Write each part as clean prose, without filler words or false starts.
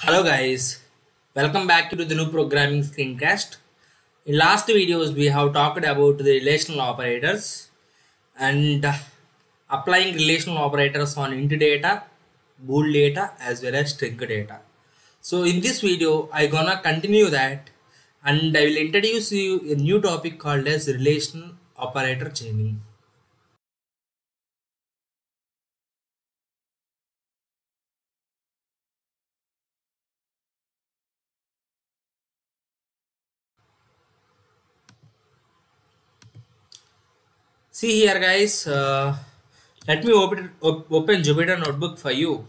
Hello guys, welcome back to the new programming screencast. In last videos we have talked about the relational operators and applying relational operators on int data, bool data as well as string data. So in this video I gonna continue that and I will introduce you a new topic called as relational operator chaining. See here guys, let me open Jupyter Notebook for you.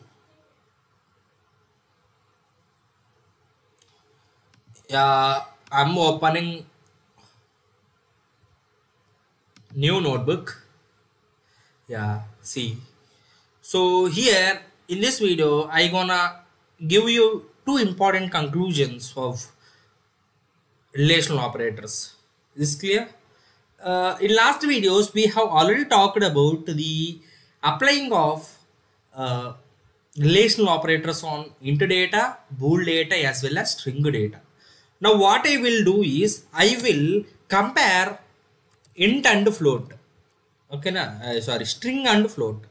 I'm opening new notebook. See. So here in this video I gonna give you two important conclusions of relational operators. Is this clear? In last videos we have already talked about the applying of uh, relational operators on int data, bool data as well as string data. Now what I will do is I will compare int and float. Okay, sorry, string and float.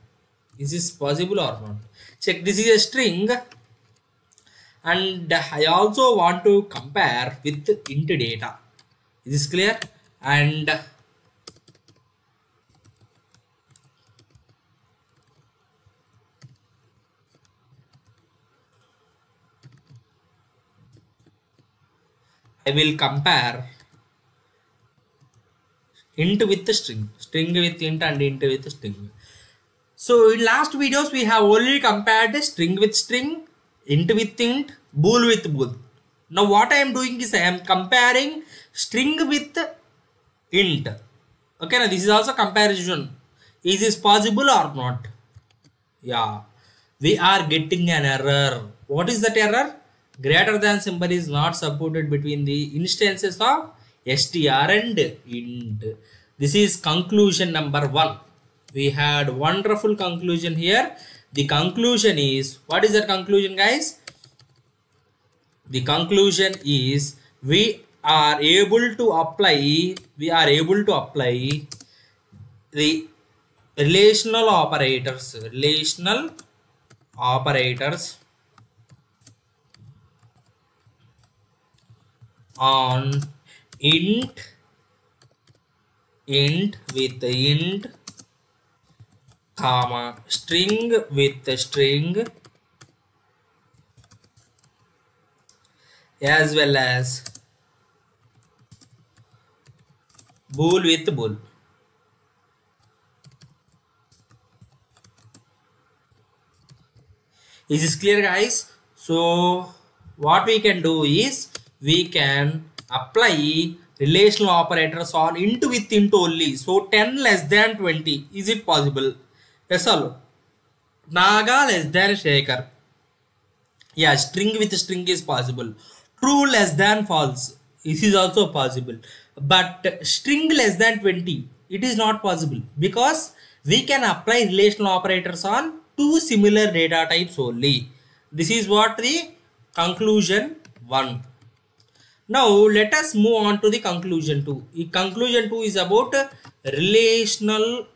Is this possible or not? Check, this is a string and I also want to compare with int data. Is this clear? And I will compare int with the string with int and int with string. So in last videos we have already compared string with string, int with int, bool with bool. Now what I am doing is I am comparing string with int. Okay, now this is also comparison. Is this possible or not? Yeah, we are getting an error. What is that error? Greater than symbol is not supported between the instances of str and int. This is conclusion number 1. We had wonderful conclusion here. The conclusion is, what is the conclusion guys? The conclusion is we are able to apply the relational operators on int with int, comma, string with string, as well as bool with bool. Is this clear guys? So what we can do is we can apply relational operators on int with int only. So 10 less than 20. Is it possible? Yes or no? Naga less than Shekhar. Yeah, string with string is possible. True less than false. This is also possible. But string less than 20, it is not possible because we can apply relational operators on two similar data types only. This is what the conclusion 1. Now let us move on to the conclusion 2. The conclusion 2 is about relational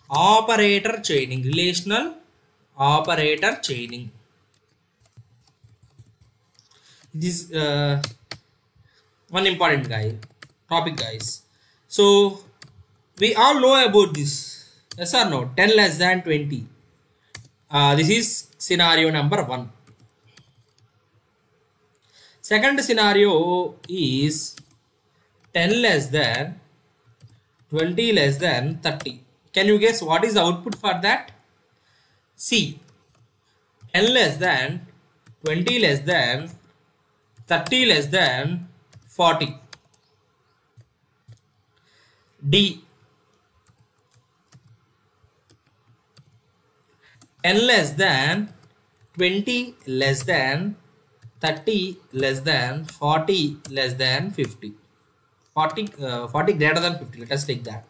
operator chaining. This one important topic guys. So we all know about this. Yes or no? 10 less than 20. This is scenario number 1. Second scenario is 10 less than 20 less than 30. Can you guess what is the output for that? C. 10 less than 20 less than 30 less than 40. D. 10 less than 20 less than 30 less than 40 less than 50. 40 greater than 50. Let us take that.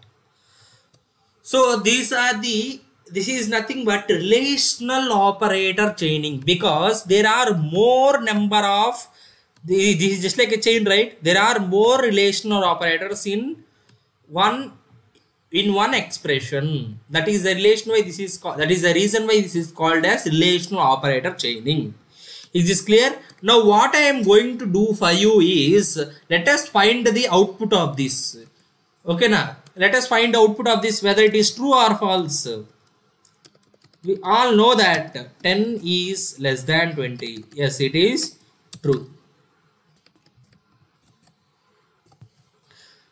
So these are the this is nothing but relational operator chaining, because there are more number of this is just like a chain, right? There are more relational operators in one expression. That is the relation why this is called, that is the reason why this is called as relational operator chaining. Is this clear? Now what I am going to do for you is, let us find the output of this. Okay, now let us find the output of this, whether it is true or false. We all know that 10 is less than 20. Yes, it is true.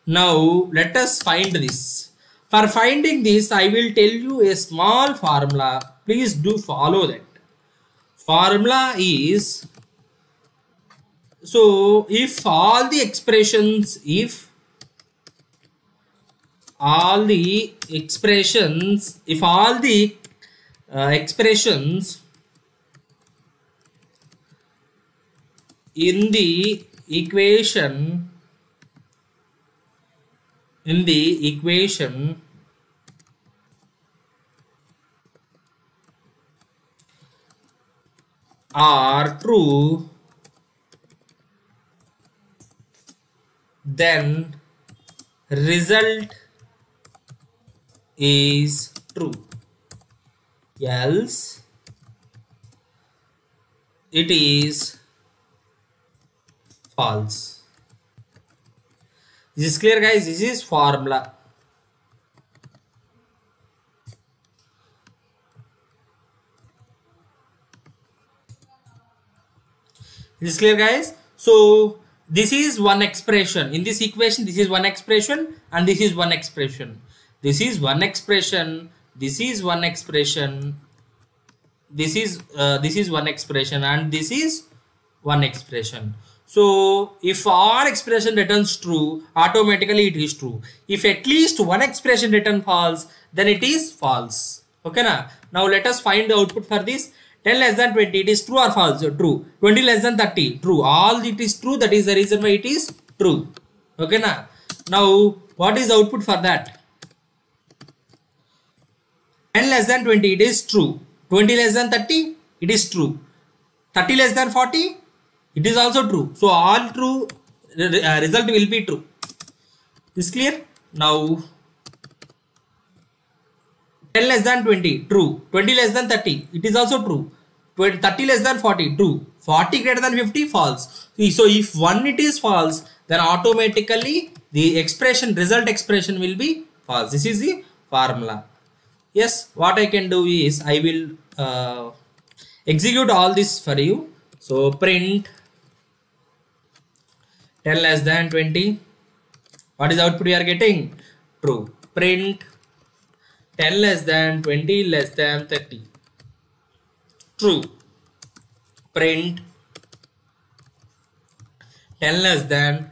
Now let us find this. For finding this, I will tell you a small formula. Please do follow that. Formula is, so if all the expressions in the equation are true, then result is true, else it is false. This is clear, guys? This is formula. This is clear, guys? So this is one expression in this equation. This is one expression and this is one expression. This is one expression. This is one expression. This is one expression and this is one expression. So if our expression returns true, automatically it is true. If at least one expression returns false, then it is false. Okay, now let us find the output for this. 10 less than 20, it is true or false? True. 20 less than 30, true. All it is true, that is the reason why it is true. Okay, now what is the output for that? 10 less than 20, it is true. 20 less than 30, it is true. 30 less than 40, it is also true. So all true, result will be true. Is clear? Now 10 less than 20, true. 20 less than 30, it is also true. 30 less than 40, true. 40 greater than 50, false. So if one it is false, then automatically the result expression will be false. This is the formula. Yes, what I can do is, I will execute all this for you. So print 10 less than 20. What is the output we are getting? True. Print 10 less than 20 less than 30. True. Print 10 less than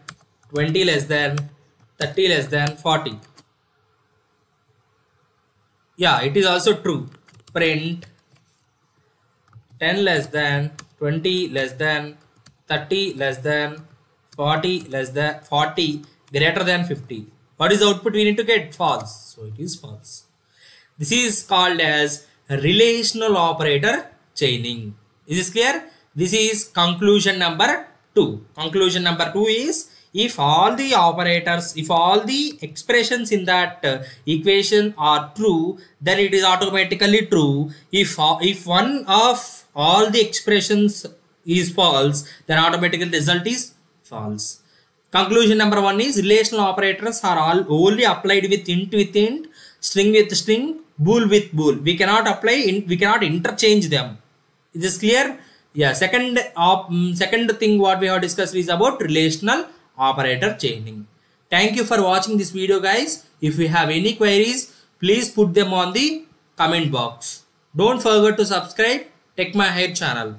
20 less than 30 less than 40. Yeah, it is also true. Print 10 less than 20 less than 30 less than 40 less than 40 greater than 50. What is the output we need to get? False. So it is false. This is called as relational operator chaining. Is this clear? This is conclusion number 2. Conclusion number 2 is, if all the operators, if all the expressions in that equation are true, then it is automatically true. If one of all the expressions is false, then automatically the result is false. Conclusion number 1 is, relational operators are all only applied with int, string with string, bool with bool. We cannot apply, we cannot interchange them. Is this clear? Yeah. Second thing what we have discussed is about relational operator chaining. Thank you for watching this video, guys. If you have any queries, please put them on the comment box. Don't forget to subscribe Tech My Hair channel.